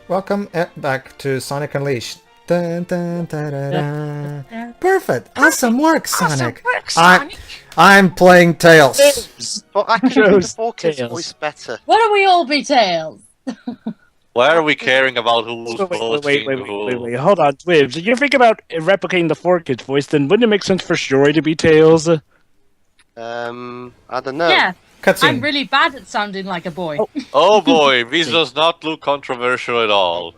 Welcome back to Sonic Unleashed. Dun, dun, dun, dun, dun. Perfect. Awesome work, Sonic. I'm playing Tails. Well, I can do the 4K's voice better. Why don't we all be Tails? Why are we caring about who's voting who? Wait, hold on, Twibs. If you think about replicating the 4Kids voice, then wouldn't it make sense for Shiori to be Tails? I don't know. Yeah, Cutscene. I'm really bad at sounding like a boy. Oh boy, this does not look controversial at all.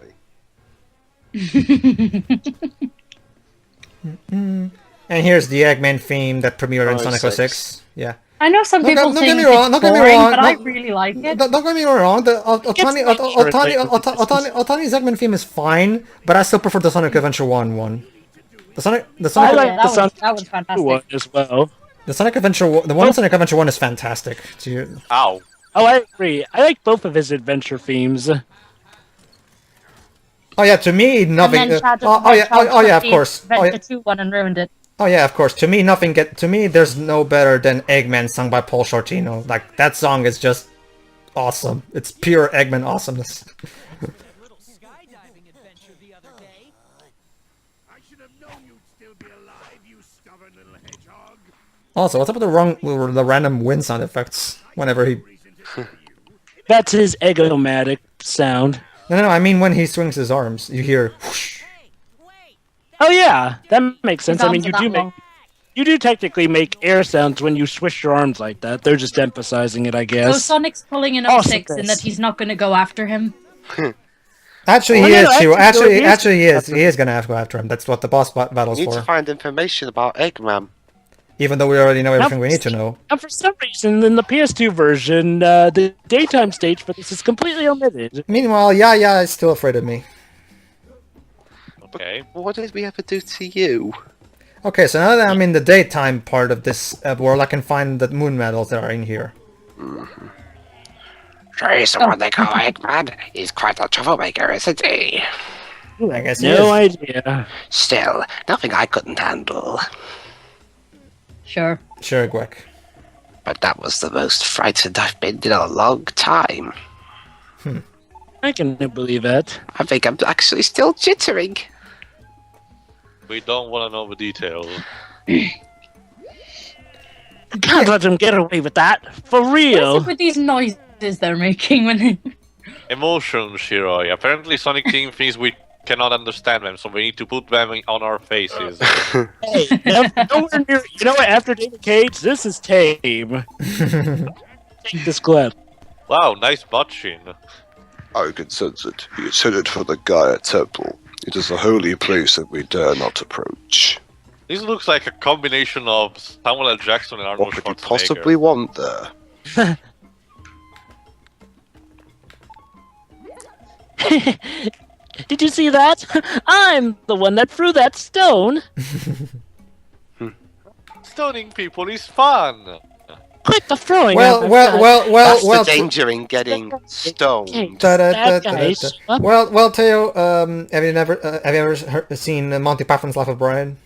And here's the Eggman theme that premiered in Sonic 06. Yeah. I know some people Don't think get me it's wrong, don't get me boring, wrong, but I no- really like it. Don't get me wrong, the Otani's Eggman theme is fine, but I still prefer the Sonic Adventure 1 one. The Sonic Oh, yeah, like the Sonic that was fantastic. one as well. the Sonic Adventure the one in Sonic Adventure 1 is fantastic. Ow. Oh, I agree. I like both of his adventure themes. Oh yeah, to me nothing. And then Chad Yeah, of course. Adventure 2 one and ruined it. Oh yeah, of course. To me, there's no better than Eggman sung by Paul Shortino. Like, that song is just awesome. It's pure Eggman awesomeness. Also, what's up with the random wind sound effects whenever he... That's his Eggomatic sound. No, I mean when he swings his arms. You hear whoosh. Oh yeah, that makes sense. His I mean, arms are that long. you do technically make air sounds when you swish your arms like that. They're just emphasizing it, I So guess. Sonic's pulling an Awesome. 06 in that he's not going to go after him. Actually, Oh, he no, is. no, Actually, he is. He is gonna have to go after him. That's what the boss battle's Need to for. find information about Eggman. Even though we already know everything we need to know. And for some reason, in the PS2 version, the daytime stage for this is completely omitted. Meanwhile, yeah, is still afraid of me. Okay. What did we ever do to you? Okay, so now that I'm in the daytime part of this world, I can find the moon medals that are in here. He's the one they call Eggman. He's quite a troublemaker, isn't he? I guess he No is. idea. Still, nothing I couldn't handle. Sure. Sure, Gwick. But that was the most frightened I've been in a long time. I can believe that. I think I'm actually still jittering. We don't want to know the details. Can't let them get away with that. For What is real. it with these noises they're making when they... Emotions, Shiroi. Apparently Sonic Team thinks we cannot understand them, so we need to put them on our faces. Hey, nowhere near. You know what? After David Cage, this is tame. Take this clip. Wow, nice butt chin. I can sense it. He is headed for the Gaia Temple. It is a holy place that we dare not approach. This looks like a combination of Samuel L. Jackson and Arnold What could you Schwarzenegger. possibly want there? Did you see that? I'm the one that threw that stone. Stoning people is fun! Quit the throwing. Well, That's well. the danger in getting stoned. Well, Teo. Have you ever seen Monty Python's Life of Brian?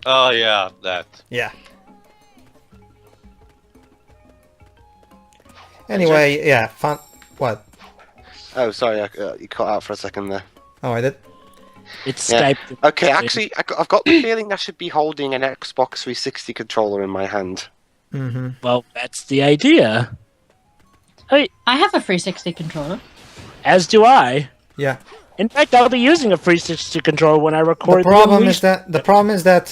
Oh yeah, that. Yeah. Anyway, yeah. Fun. What? Oh, sorry, you cut out for a second there. Oh, I did. It's Yeah. Skype. Okay, actually, I've got the feeling I should be holding an Xbox 360 controller in my hand. Mm-hmm. Well, that's the idea. I have a 360 controller. As do I. Yeah. In fact, I'll be using a 360 controller when I record. The problem is that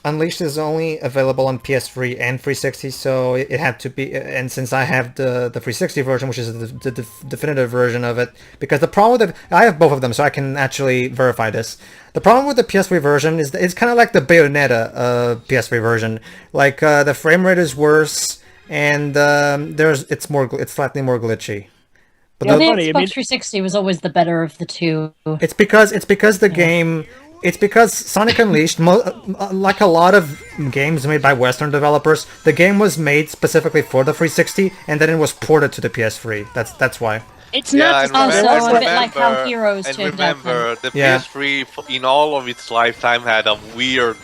Unleashed is only available on PS3 and 360, so it had to be. And since I have the 360 version, which is the definitive version of it, because the problem with I have both of them, so I can actually verify this. The problem with the PS3 version is that it's kind of like the Bayonetta PS3 version. Like the frame rate is worse, and it's slightly more glitchy. But The funny, I Xbox mean- 360 was always the better of the two. It's because the game. It's because Sonic Unleashed, like a lot of games made by Western developers, the game was made specifically for the 360, and then it was ported to the PS3. That's why. It's Yeah, not. and Oh, so remember, a bit like how Heroes and turned out remember, the Yeah. PS3 in all of its lifetime had a weird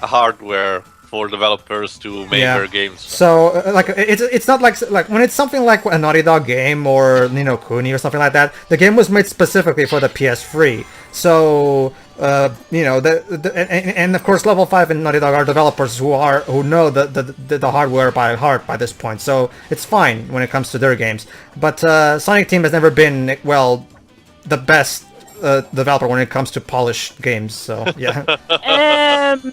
hardware for developers to make their games. So like it's not like when it's something like a Naughty Dog game or Ni no Kuni or something like that. The game was made specifically for the PS3. So and of course Level 5 and Naughty Dog are developers who know the hardware by heart by this point. So it's fine when it comes to their games. But Sonic Team has never been the best developer when it comes to polished games, so yeah.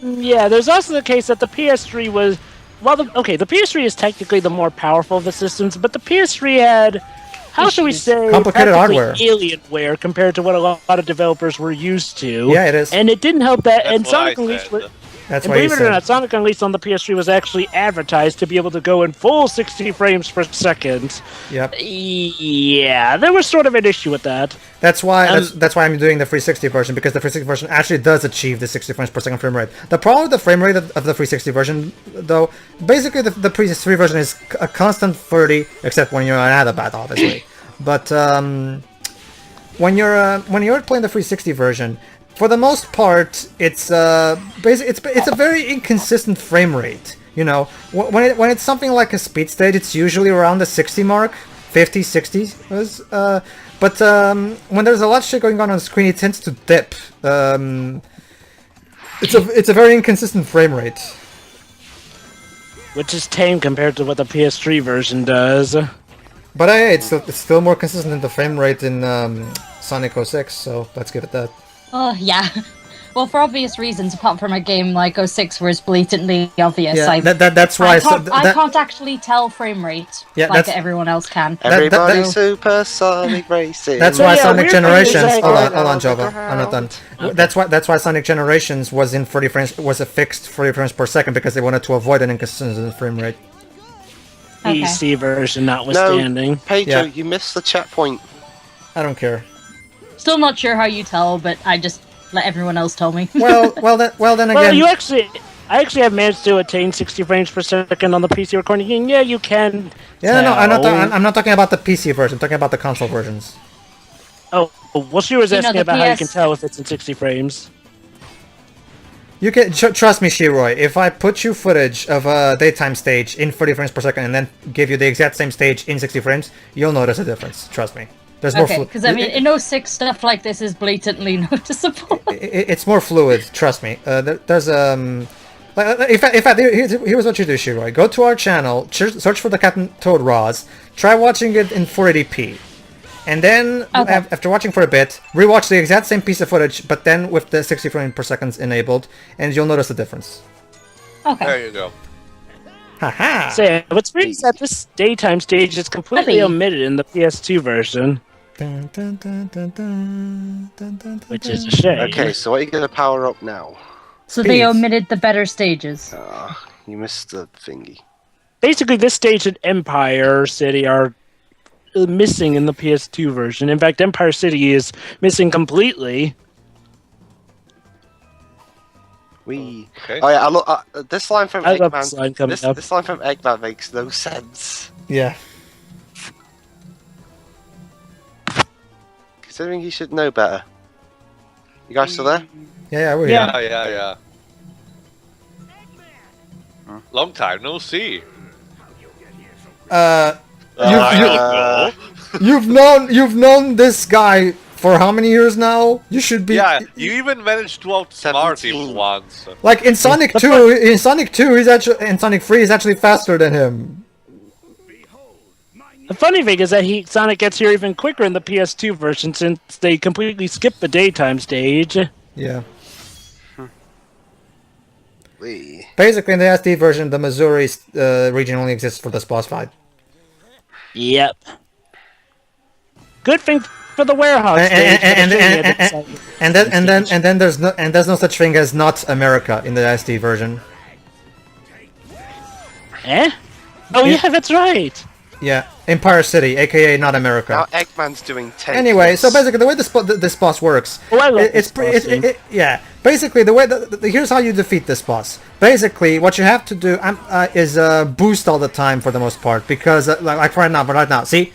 Yeah, there's also the case that the PS3 was... Well, the PS3 is technically the more powerful of the systems, but the PS3 had... How should we say? Complicated hardware. Alienware compared to what a lot of developers were used to. Yeah, it is. And it didn't help that... That's and what Sonic I Unleashed... said. That's And why you believe it or said. not, Sonic Unleashed on the PS3 was actually advertised to be able to go in full 60 frames per second. Yep. Yeah, there was sort of an issue with that. That's why that's why I'm doing the 360 version, because the 360 version actually does achieve the 60 frames per second frame rate. The problem with the frame rate of the 360 version, though, basically the PS3 version is a constant 30, except when you're on Adabat, obviously. But when you're playing the 360 version, for the most part, it's it's a very inconsistent frame rate. You know, when it's something like a speed stage, it's usually around the 60 mark, 50, 60. But when there's a lot of shit going on the screen, it tends to dip. It's a very inconsistent frame rate. Which is tame compared to what the PS3 version does. But hey, it's still more consistent than the frame rate in Sonic 06, so let's give it that. Yeah. Well, for obvious reasons, apart from a game like 06 where it's blatantly obvious. Yeah, that's why I can't actually tell frame rate like everyone else can. Everybody Supersonic Racing. That's why Sonic Generations. exactly. Hold on, Jova. I'm not done. That's why Sonic Generations was in 30 frames. Was a fixed 30 frames per second because they wanted to avoid an inconsistent frame rate. Okay. PC version notwithstanding. No, Pedro, Yeah. you missed the checkpoint. I don't care. Still not sure how you tell, but I just let everyone else tell me. Well, then again. Well, I actually have managed to attain 60 frames per second on the PC recording. And yeah, you can. Yeah, no, tell. I'm not talking about the PC version. I'm talking about the console versions. Oh, well, she was asking the about how you PS can tell if it's in 60 frames. You can trust me, Shiroi. If I put you footage of a daytime stage in 30 frames per second and then give you the exact same stage in 60 frames, you'll notice a difference. Trust me. There's more. Okay, because I mean, in 06 stuff like this is blatantly noticeable. It's more fluid. Trust me. There's in fact, here's what you do, Shiroi. Go to our channel, search for the Captain Toad RAWs, try watching it in 480p, and then after watching for a bit, rewatch the exact same piece of footage, but then with the 60 frames per second enabled, and you'll notice the difference. Okay. There you go. Haha. So, what's weird is that this daytime stage is completely omitted in the PS2 version, Dun, dun, dun, dun, dun, dun, dun, which is a shame. Okay, so what are you going to power up now? So they Speeds. omitted the better stages. You missed the thingy. Basically, this stage and Empire City are missing in the PS2 version. In fact, Empire City is missing completely. Okay. Oh yeah, look, this line from I love this line Eggman. coming up. This line from Eggman makes no sense. Yeah. Considering he should know better. You guys still there? Yeah, we're here. Yeah. Long time no see. I don't know. You've known this guy for how many years now? You should be. Yeah, you even managed to outsmart 17. him once. Like in Sonic 2, in Sonic 2, he's actually in Sonic 3, he's actually faster than him. The funny thing is that Sonic gets here even quicker in the PS2 version since they completely skip the daytime stage. Yeah. Wee. Basically, in the SD version, the Mazuri region only exists for this boss fight. Yep. Good thing for the warehouse stage. And then there's no such thing as not America in the SD version. Eh? Oh yeah, that's right. Yeah, Empire City, aka not Now America. Eggman's doing 10. Anyway, so basically the way this boss works, Oh, I love it's this boss, yeah. Basically, the way here's how you defeat this boss. Basically, what you have to do is boost all the time for the most part, because like right now, see,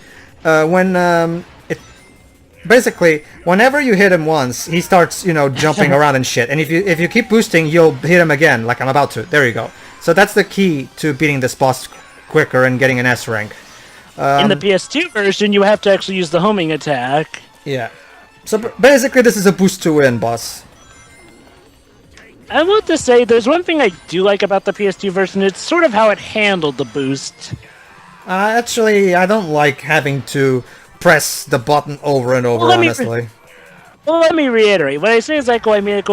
basically whenever you hit him once, he starts jumping around and shit. And if you keep boosting, you'll hit him again, like I'm about to. There you go. So that's the key to beating this boss quicker and getting an S rank. In the PS2 version, you have to actually use the homing attack. Yeah. So basically, this is a boost to win, boss. I want to say, there's one thing I do like about the PS2 version. It's sort of how it handled the boost. Actually, I don't like having to press the button over and over, honestly. Well, let me reiterate. What I say is I think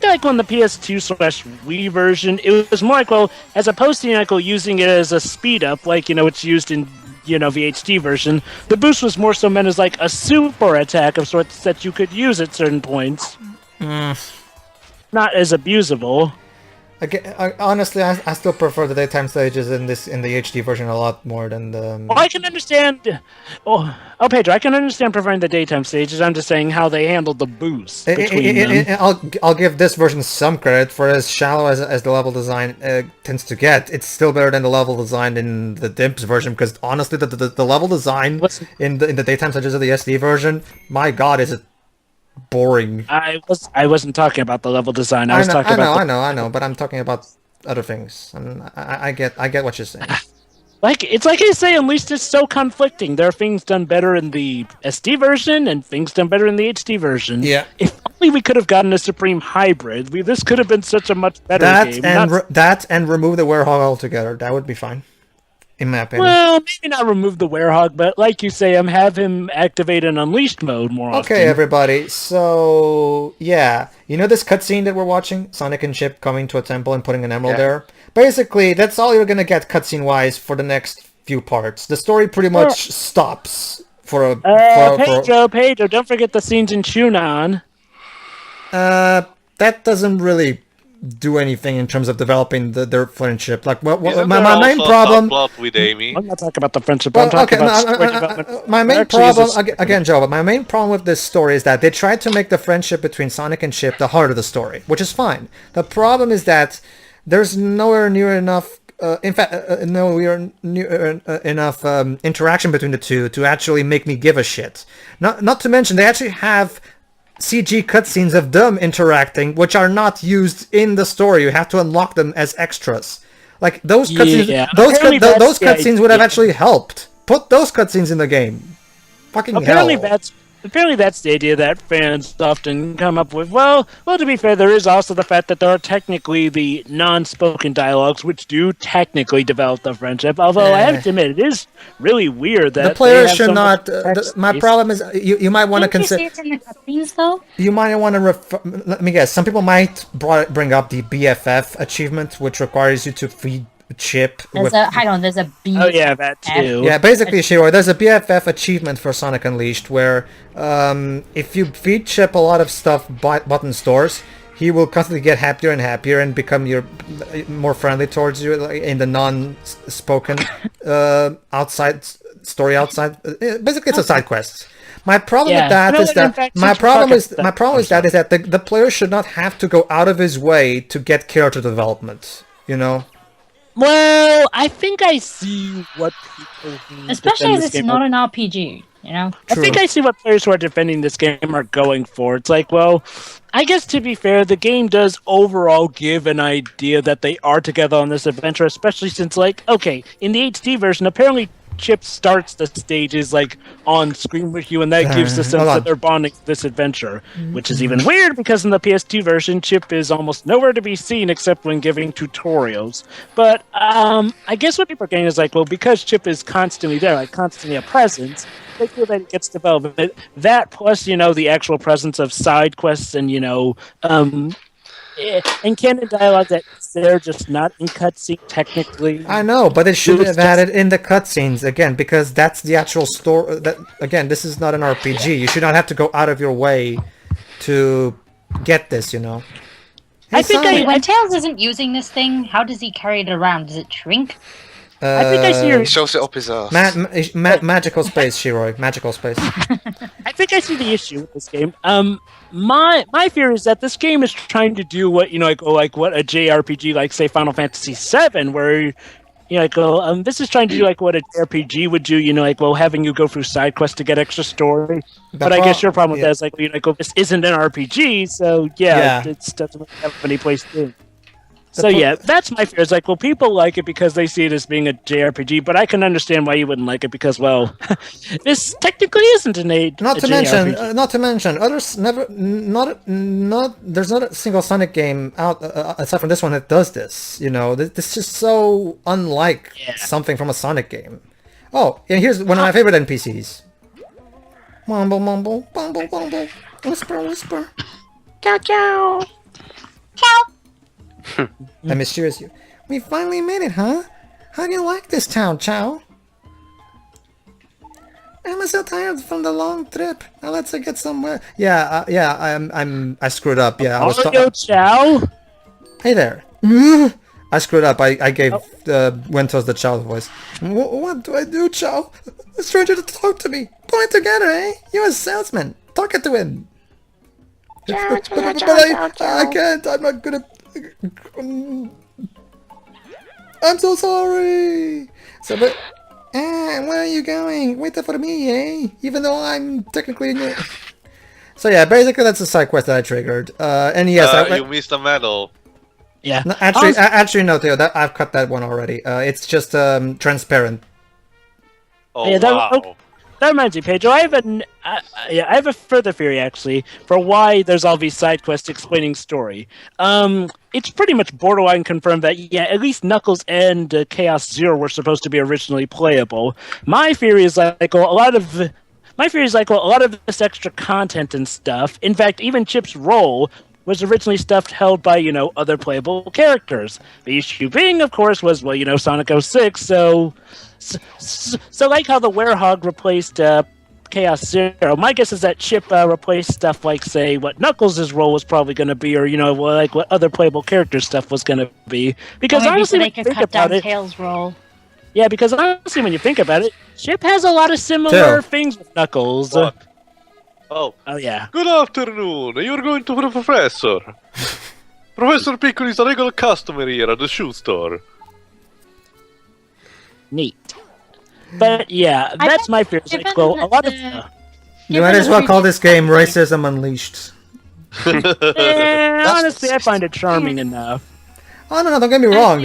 that on the PS2/Wii version, it was more as opposed to using it as a speed up, it's used in the HD version. The boost was more so meant as a super attack of sorts that you could use at certain points. Not as abusable. Honestly, I still prefer the daytime stages in the HD version a lot more than the. Well, I can understand. Pedro, I can understand preferring the daytime stages. I'm just saying how they handled the boost between them. I'll give this version some credit for as shallow as the level design tends to get. It's still better than the level design in the Dimps version because honestly, the level design in the daytime stages of the SD version, my God, is it boring. I wasn't talking about the level design. I know, but I'm talking about other things. And I get what you're saying. It's like I say, Unleashed is so conflicting. There are things done better in the SD version and things done better in the HD version. Yeah. If only we could have gotten a Supreme Hybrid, this could have been such a much better game. That and remove the Werehog altogether. That would be fine. In my opinion. Well, maybe not remove the Werehog, but like you say, have him activate an Unleashed mode more often. Okay, everybody. So, yeah. You know this cutscene that we're watching? Sonic and Chip coming to a temple and putting an emerald there? Basically, that's all you're gonna get cutscene-wise for the next few parts. The story pretty much stops for a... Pedro, don't forget the scenes in Chun-nan. That doesn't really do anything in terms of developing their friendship. Like, my main problem. With Amy? I'm not talking about the friendship. I'm talking about story development. My main problem, again, Joe. But my main problem with this story is that they tried to make the friendship between Sonic and Chip the heart of the story, which is fine. The problem is that there's nowhere near enough. Nowhere near enough interaction between the two to actually make me give a shit. Not to mention they actually have CG cutscenes of them interacting, which are not used in the story. You have to unlock them as extras. Like those cutscenes, those cutscenes would have actually helped. Put those cutscenes in the game. Fucking hell. Apparently that's the idea that fans often come up with. Well, to be fair, there is also the fact that there are technically the non-spoken dialogues, which do technically develop the friendship. Although I have to admit, it is really weird that the player should not. My problem is you might want to consider. It's in the cutscenes, though. You might want to. Let me guess. Some people might bring up the BFF achievement, which requires you to feed Chip. There's a B. Oh yeah, that too. Yeah, basically, Shiro, there's a BFF achievement for Sonic Unleashed where if you feed Chip a lot of stuff button stores, he will constantly get happier and happier and become more friendly towards you in the non-spoken outside story outside. Basically, it's a side quest. My problem with that is that the player should not have to go out of his way to get character development. You know. Well, I think I see what people who especially as it's not an RPG, you know? I think I see what players who are defending this game are going for. It's like, well, I guess to be fair, the game does overall give an idea that they are together on this adventure, especially since, okay, in the HD version, apparently Chip starts the stages on screen with you, and that gives the sense that they're bonding this adventure, which is even weird because in the PS2 version, Chip is almost nowhere to be seen except when giving tutorials. But I guess what people are getting is because Chip is constantly there, constantly a presence, they feel that it gets developed. That plus, the actual presence of side quests and and canon dialogue that they're just not in cutscene technically. I know, but it should have added in the cutscenes again because that's the actual story. That again, this is not an RPG. You should not have to go out of your way to get this. Hey, I think when Tails isn't using this thing, how does he carry it around? Does it shrink? I think I see He shoves it up his ass. Magical space, Shiroi. Magical space. I think I see the issue with this game. My fear is that this game is trying to do what what a JRPG say Final Fantasy VII, where this is trying to do what a JRPG would do. Having you go through side quests to get extra story. But I guess your problem with that is this isn't an RPG, so it doesn't really have any place to. So yeah, that's my fear. It's like, well, people like it because they see it as being a JRPG, but I can understand why you wouldn't like it because, well, this technically isn't an Not to JRPG. mention, others never, there's not a single Sonic game out aside from this one that does this. You know, this is just so unlike something from a Sonic game. Oh, and here's one of my favorite NPCs. Mumble, mumble, bumble, bumble, whisper, whisper. Ciao, ciao. I mysterious you. We finally made it, huh? How do you like this town, Chow? I'm so tired from the long trip. Now let's get somewhere. Yeah, I screwed up. Yeah, I was. Mario Chow. Hey there. I screwed up. I gave Wentos the Chow voice. What do I do, Chow? A stranger to talk to me. Point together, eh? You're a salesman. Talk it to him. Chow, But chow, chow, chow, chow. I can't. I'm not gonna. I'm so sorry. So, but where are you going? Wait for me, eh? Even though I'm technically new. So yeah, basically that's a side quest that I triggered. And yes, you missed a medal. Yeah. No, actually, no, Theo. I've cut that one already. It's just transparent. Oh, Yeah, wow. That reminds me, Pedro. I have a further theory actually for why there's all these side quests explaining story. It's pretty much borderline confirmed that at least Knuckles and Chaos Zero were supposed to be originally playable. My theory is a lot of this extra content and stuff. In fact, even Chip's role was originally stuff held by other playable characters. The issue being, of course, was Sonic 06. So like how the Werehog replaced Chaos Zero, my guess is that Chip replaced stuff like, say, what Knuckles' role was probably going to be, or like what other playable character stuff was going to be. Because honestly, they when you could think cut about down it, Tails' role. yeah, because honestly, when you think about it, Chip has a lot of similar things with Knuckles. What? Oh, Yeah. good afternoon. You're going to the Professor. Professor Pickle is a regular customer here at the shoe store. Neat. But yeah, that's my fear. It's like, well, a lot of... You might as well call this game Racism Unleashed. honestly, I find it charming enough. Oh no, don't get me wrong.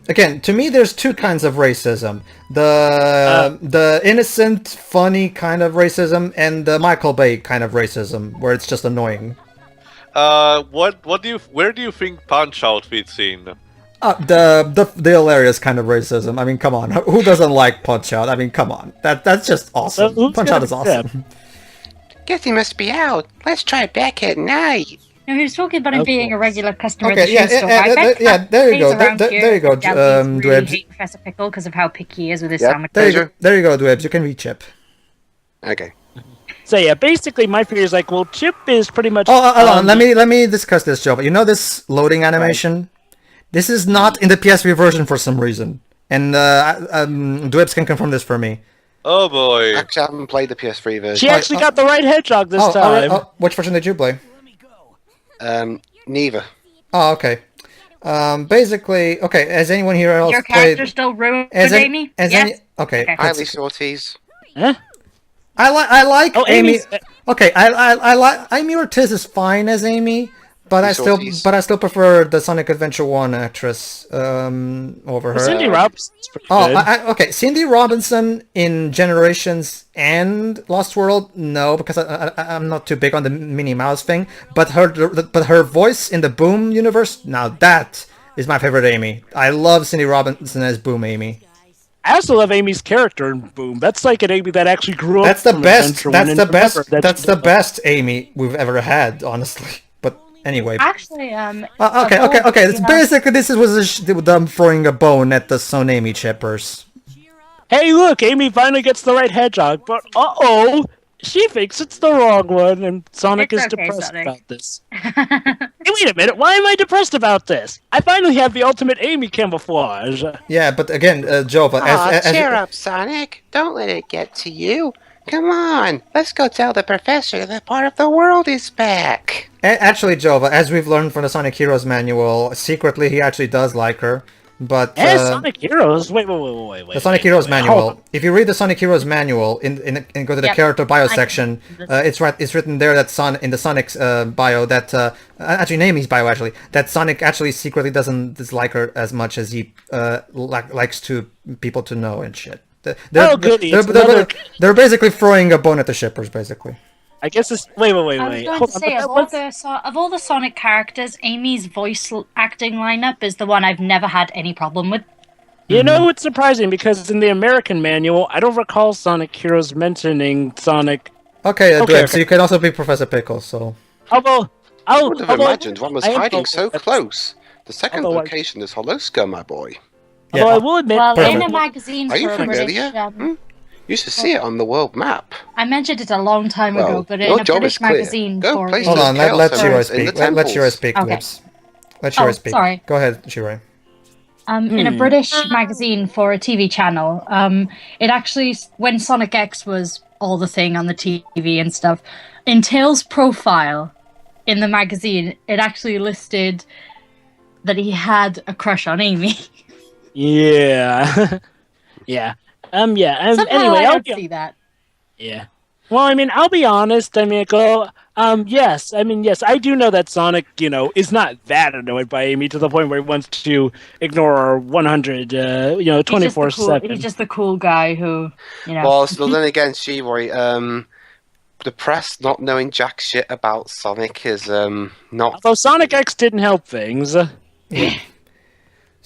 Again, to me, there's two kinds of racism: the innocent, funny kind of racism, and the Michael Bay kind of racism, where it's just annoying. Where do you think Punch Out fits in? The hilarious kind of racism. I mean, come on, who doesn't like Punch Out? I mean, come on, that's just awesome. Punch Out is awesome. Guess he must be out. Let's try back at night. No, he was talking about him being a regular customer at Okay, the yeah, shoe store. I bet there you go. Pat's around There you go, here really Dwebs. hate Professor Pickle because of how picky he is with his Yep, sandwich. There you go, Dwebs. You can read Chip. Okay. So yeah, basically my fear is like, well, Chip is pretty much... Oh, hold on. Let me discuss this, Joe. You know this loading animation? This is not in the PS3 version for some reason. And Dwebs can confirm this for me. Oh boy. Actually, I haven't played the PS3 version. She actually got the right hedgehog this time. Which version did you play? Neither. Oh, okay. Basically, okay. Has anyone here else Your played? character still ruined, Has Amy? Yes? Okay. Okay. Highly sorties. Huh? I like Amy. Amy's- Okay, I like Amy Ortiz is fine as Amy, but I still prefer the Sonic Adventure 1 actress over her. Cindy Robinson's pretty Oh, good. okay. Cindy Robinson in Generations and Lost World, no, because I'm not too big on the Minnie Mouse thing. But her voice in the Boom universe, now that is my favorite Amy. I love Cindy Robinson as Boom Amy. I also love Amy's character in Boom. That's like an Amy that actually grew up. That's the from best. Adventure That's One, the and best. remember that That's she- the best Amy we've ever had, honestly. But anyway. Actually, Okay. It's basically this was them throwing a bone at the Son Amy chippers. Hey, look, Amy finally gets the right hedgehog, but she thinks it's the wrong one, and Sonic It's is okay, depressed Sonic. about this. Hey, wait a minute, why am I depressed about this? I finally have the ultimate Amy camouflage. Yeah, but again, Jova, Aw, cheer up, Sonic. Don't let it get to you. Come on, let's go tell the professor that part of the world is back. actually, Jova, as we've learned from the Sonic Heroes manual, secretly he actually does like her. But Sonic Heroes. Wait. the Sonic Heroes manual. If you read the Sonic Heroes manual and go to the character bio section, it's written there that in the Sonic's bio that actually Naomi's bio actually that Sonic actually secretly doesn't dislike her as much as he likes to people to know and shit. They're basically throwing a bone at the shippers, basically. I guess it's wait. I was going to say, of all the Sonic characters, Amy's voice acting lineup is the one I've never had any problem with. You know, it's surprising because in the American manual, I don't recall Sonic Heroes mentioning Sonic. Okay. So you can also be Professor Pickle. So. I would have imagined one was hiding so close. The second location is Holosca, my boy. Yeah. Although I will admit, in a magazine Are you for a familiar? British. You should see it on the world map. I mentioned it a long time ago, but in your a job British is clear. magazine Go for... place Hold on, let Shiro speak. Let Shiro speak, Okay. Lips. Let Shiro speak. Sorry. Go ahead, Shiro. In a British magazine for a TV channel, it actually, when Sonic X was all the thing on the TV and stuff, in Tails' profile in the magazine, it actually listed that he had a crush on Amy. Yeah. Yeah. Anyway, I don't see that. Yeah. Well, I mean, I'll be honest. I mean, yes. I do know that Sonic, is not that annoyed by Amy to the point where he wants to ignore her 100, 24/7. He's just the cool guy who, Well, so then again, Shivori, the press not knowing jack shit about Sonic is not. Although Sonic X didn't help things. Yeah.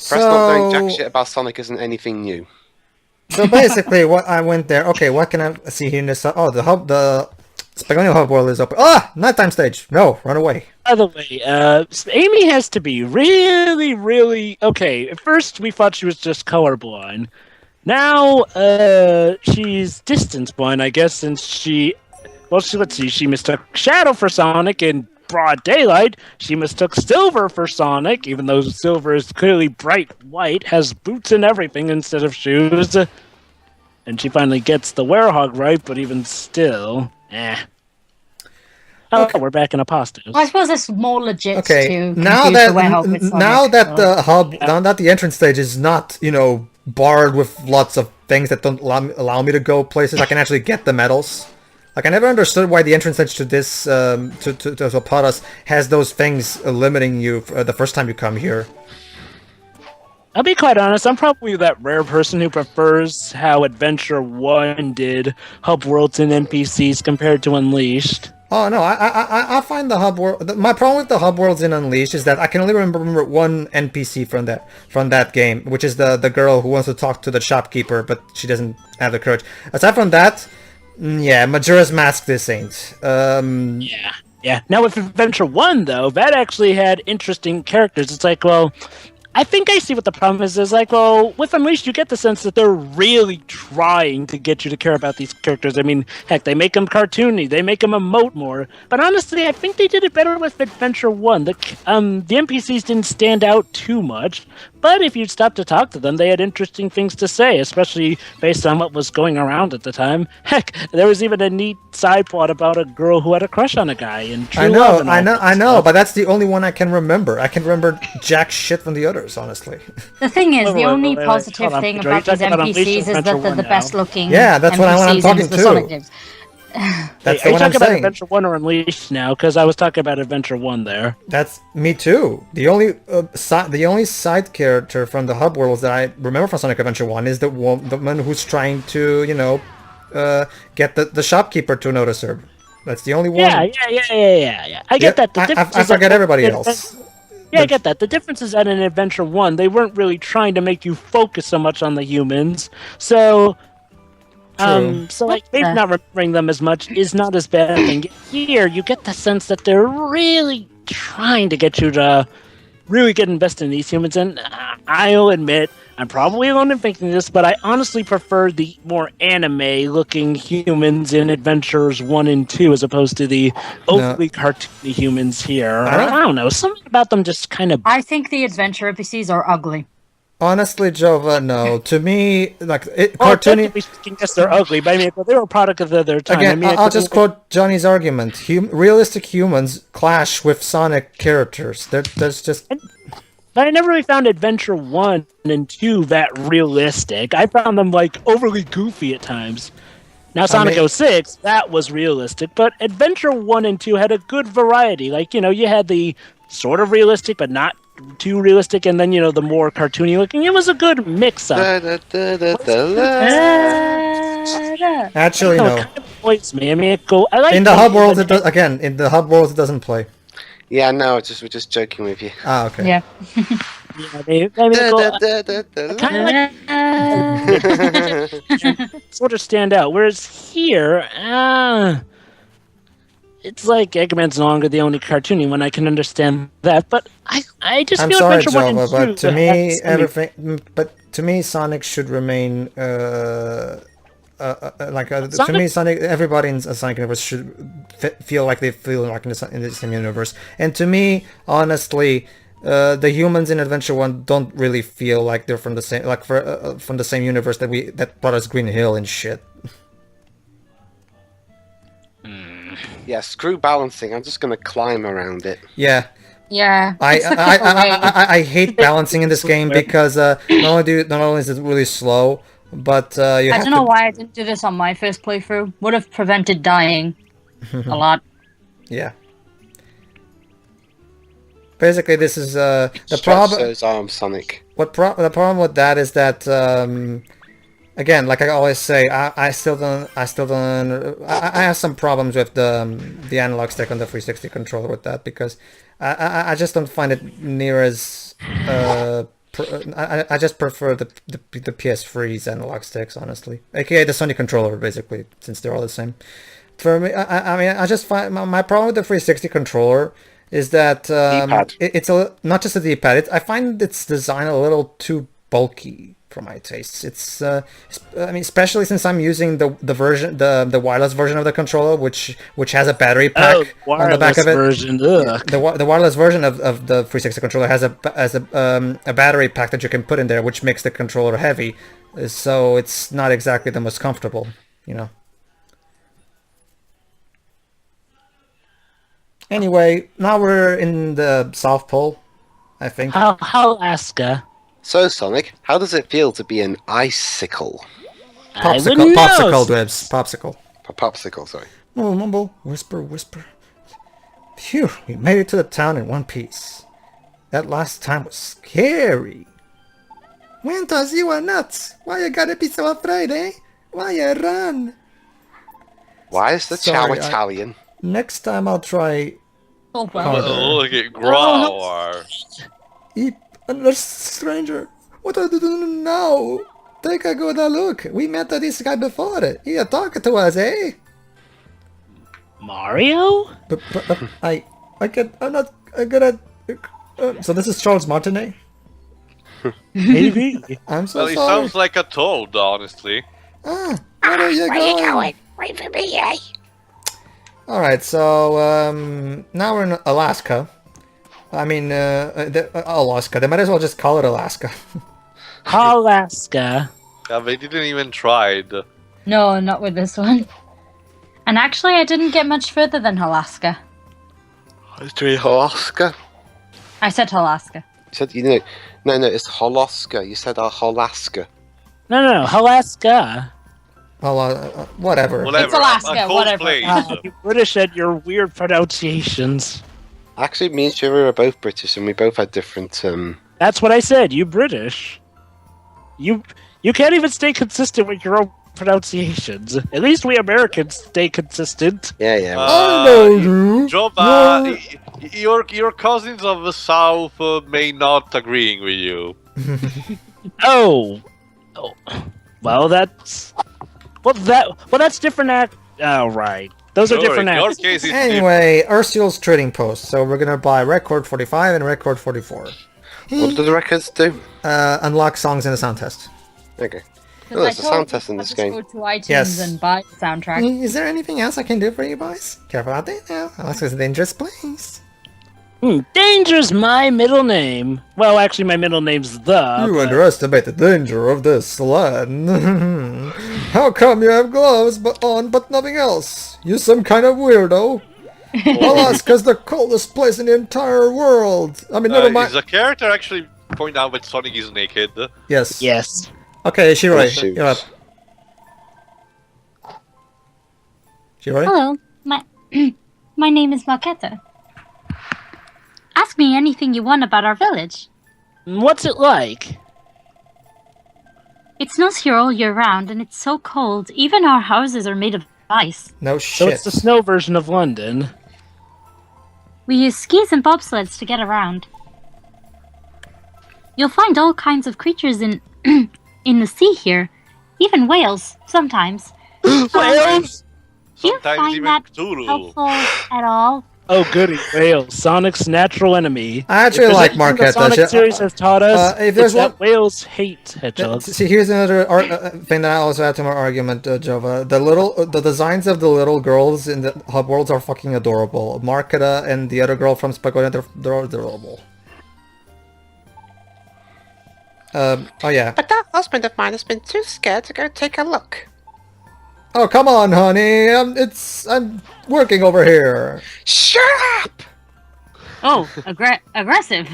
Press not knowing jack shit about Sonic isn't anything new. So basically, what I went there. Okay, what can I see here in this? Oh, the Spagonio hub world is open. Ah, nighttime stage. No, run away. By the way, Amy has to be really, really okay. At first, we thought she was just colorblind. Now, she's distance blind, I guess, since let's see. She mistook Shadow for Sonic in broad daylight. She mistook Silver for Sonic, even though Silver is clearly bright white, has boots and everything instead of shoes. And she finally gets the werehog right, but even still, Oh, we're back in a positive. I suppose it's more legit Okay, to now that the entrance stage is not, barred with lots of things that don't allow me to go places, I can actually get the medals. Like, I never understood why the entrance edge to this, to Zapatas has those things limiting you the first time you come here. I'll be quite honest, I'm probably that rare person who prefers how Adventure 1 did hub worlds and NPCs compared to Unleashed. Oh, no, I find the hub world... My problem with the hub worlds in Unleashed is that I can only remember one NPC from that game, which is the girl who wants to talk to the shopkeeper, but she doesn't have the courage. Aside from that... Yeah, Majora's Mask this ain't. Yeah. Now with Adventure 1, though, that actually had interesting characters. It's like, well, I think I see what the problem is. Is like, well, with Unleashed, you get the sense that they're really trying to get you to care about these characters. I mean, heck, they make them cartoony, they make them emote more. But honestly, I think they did it better with Adventure 1. The NPCs didn't stand out too much, but if you stopped to talk to them, they had interesting things to say, especially based on what was going around at the time. Heck, there was even a neat side plot about a girl who had a crush on a guy in True Love. I know, but that's the only one I can remember. I can remember jack shit from the others, honestly. The thing is, the only positive thing about these NPCs is that they're the best looking. Yeah, that's what I'm talking to. That's the one I'm saying. About Adventure 1 or Unleashed now, because I was talking about Adventure 1 there. That's me too. The only side character from the hub worlds that I remember from Sonic Adventure 1 is the woman who's trying to, get the shopkeeper to notice her. That's the only one. Yeah. I get that. I forget everybody else. Yeah, I get that. The difference is that in Adventure 1, they weren't really trying to make you focus so much on the humans. So... maybe not remembering them as much is not as bad. And here, you get the sense that they're really trying to get you to really get invested in these humans. And I'll admit, I'm probably alone in thinking this, but I honestly prefer the more anime-looking humans in Adventures 1 and 2 as opposed to the overly cartoony humans here. I don't know. Something about them just kind of... I think the adventure NPCs are ugly. Honestly, Jova, no. To me, cartoony... Yes, they're ugly, but I mean, they were a product of their time. Again, I'll just quote Johnny's argument. Realistic humans clash with Sonic characters. There's just... But I never really found Adventure 1 and 2 that realistic. I found them, like, overly goofy at times. Now, Sonic 06, that was realistic, but Adventure 1 and 2 had a good variety. Like, you had the sort of realistic, but not too realistic, and then, the more cartoony looking. It was a good mix-up. Actually, no. It kind of points me. I mean, I like in the hub world, in the hub world, it doesn't play. Yeah, no, we're just joking with you. Ah, okay. Yeah. Sort of stand out. Whereas here, it's like Eggman's no longer the only cartoony one. I can understand that, but I just feel sorry, Adventure 1 and 2. but to me, everything. But to me, Sonic should remain. To me, Sonic. Everybody in a Sonic universe should feel like they feel like in the same universe. And to me, honestly, the humans in Adventure 1 don't really feel like they're from the same, from the same universe that brought us Green Hill and shit. Yeah, screw balancing. I'm just gonna climb around it. Yeah. Yeah. I hate balancing in this game because not only is it really slow, but I don't know why I didn't do this on my first playthrough. Would have prevented dying a lot. Yeah. Basically, this is the problem. Those arms, Sonic. The problem with that is that again, like I always say, I still don't. I have some problems with the analog stick on the 360 controller with that because I just don't find it near as. I just prefer the PS3's analog sticks, honestly. AKA the Sony controller, basically, since they're all the same. For me, I just find my problem with the 360 controller is that it's not just a D-pad. I find its design a little too bulky for my tastes. It's especially since I'm using the version, the wireless version of the controller, which has a battery pack on the back of it. The wireless version of the 360 controller has a battery pack that you can put in there, which makes the controller heavy. So it's not exactly the most comfortable, Anyway, now we're in the South Pole, I think. Alaska. So, Sonic, how does it feel to be an icicle? Popsicle, Dwebs. Popsicle, sorry. Mumble, mumble, whisper, whisper. Phew, we made it to the town in one piece. That last time was scary. Wentos, you are nuts. Why you gotta be so afraid, eh? Why you run? Why is the chow Italian? Next time I'll try... Oh, well. Look at Growler. Eep, another stranger. What do I do now? Take a good look. We met this guy before. He talked to us, eh? Mario? But I'm not good at... so this is Charles Martinet? Maybe. I'm so sorry. He sounds like a toad, honestly. Where are you going? Wait for me, eh? Alright, so now we're in Alaska. I mean, Alaska. They might as well just call it Alaska. Alaska. Yeah, they didn't even try. No, not with this one. And actually, I didn't get much further than Alaska. It's really Alaska. I said Alaska. You said, no, it's Holaska. You said Holaska. No, Alaska. Well, whatever. It's Alaska, whatever. You British at your weird pronunciations. Actually, me and Shiver are both British, and we both had different. That's what I said. You British. You can't even stay consistent with your own pronunciations. At least we Americans stay consistent. Yeah. I know you. Joba, your cousins of the South may not agreeing with you. Oh. Well, that's. That's different. Oh, right. Those are different Your case is anyway, Ursul's trading post. So we're gonna buy record 45 and record 44. What do the records do? Unlock songs in the sound test. Okay. Oh, there's a sound test in this game. Go to iTunes and buy the soundtrack. Is there anything else I can do for you boys? Careful out there now. Alaska's a dangerous place. Danger's my middle name. Well, actually, my middle name's You underestimate the danger of this land. How come you have gloves but nothing else? You some kind of weirdo. Alaska, because the coldest place in the entire world. I mean, never mind. Is the character actually point out that Sonic is naked? Yes. Yes. Okay, Shiroi, shoot. you're up. Shiroi? Hello, my name is Marquetta. Ask me anything you want about our village. What's it like? It snows here all year round, and it's so cold. Even our houses are made of ice. No So shit. it's the snow version of London. We use skis and bobsleds to get around. You'll find all kinds of creatures in in the sea here, even whales sometimes. Whales? Do you Sometimes find even that Cthulhu. helpful at all? Oh, goody, whales. Sonic's natural enemy. I actually If there's like anything the Marquetta. Sonic series has taught us, if there's it's that whales hate hedgehogs. See, here's another thing that I also add to my argument, Jova. The designs of the little girls in the hub worlds are fucking adorable. Marquetta and the other girl from Spagonia, they're adorable. Oh yeah. But that husband of mine has been too scared to go take a look. Oh come on, honey. I'm working over here. Shut up! Oh, aggressive.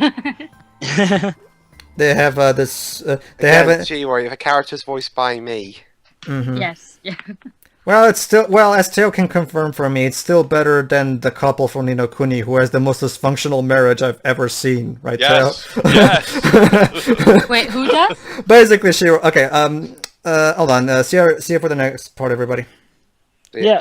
They have this. They Again, have. Shiroi, the character's voiced by me. Yes. Yeah. Well, it's still as Teo can confirm for me, it's still better than the couple from Ni no Kuni, who has the most dysfunctional marriage I've ever seen. Right, Yes. Teo? Yes. Wait, who does? Basically, she. Okay. Hold on. See you for the next part, everybody. Yeah.